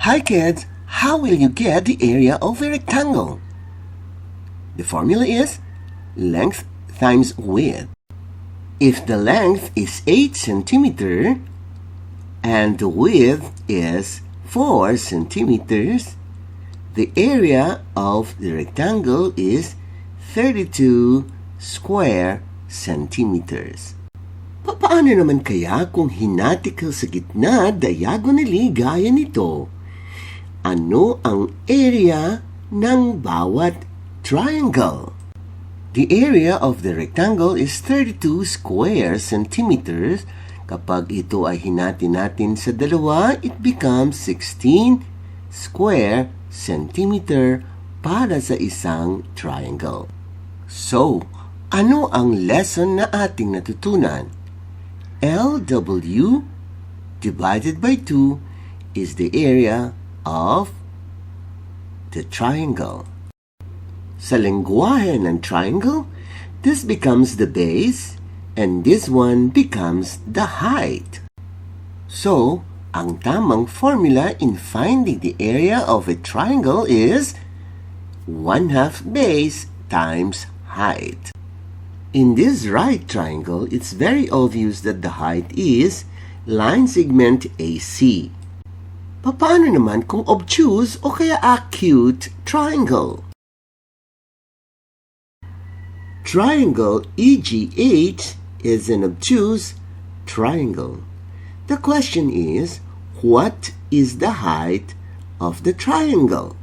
Hi kids, how will you get the area of a rectangle? The formula is length times width. If the length is 8 centimeters and the width is 4 centimeters, the area of the rectangle is 32 square centimeters. Paano naman kaya kung hinati ka sa gitna diagonally gaya nito? Ano ang area ng bawat triangle? The area of the rectangle is 32 square centimeters. Kapag ito ay hinati natin sa dalawa, it becomes 16 square centimeter para sa isang triangle. So, ano ang lesson na ating natutunan? LW divided by 2 is the area of the triangle. Sa lengguwahe ng triangle, this becomes the base and this one becomes the height. So, ang tamang formula in finding the area of a triangle is 1/2 base times height. In this right triangle, it's very obvious that the height is line segment AC. Paano naman kung obtuse o kaya acute triangle? Triangle EGH is an obtuse triangle. The question is, what is the height of the triangle?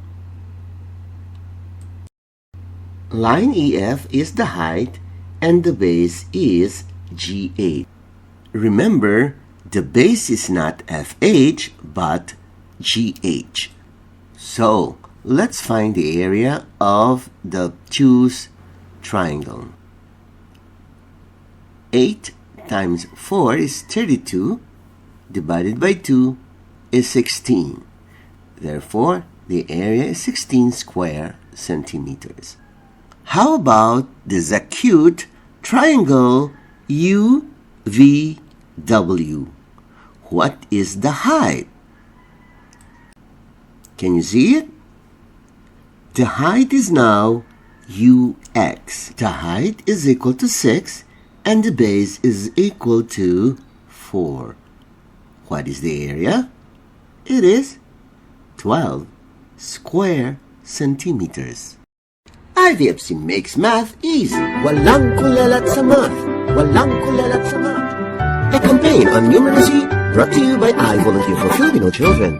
Line EF is the height and the base is GH. Remember, the base is not FH but GH. So, let's find the area of the obtuse triangle. 8 times 4 is 32, divided by 2 is 16. Therefore, the area is 16 square centimeters. How about this acute triangle UVW? What is the height? Can you see it? The height is now UX. The height is equal to 6 and the base is equal to 4. What is the area? It is 12 square centimeters. IVFC makes math easy. Walang kulalat sa math. Walang kulalat sa math. A campaign on numeracy brought to you by I Volunteer for Filipino Children.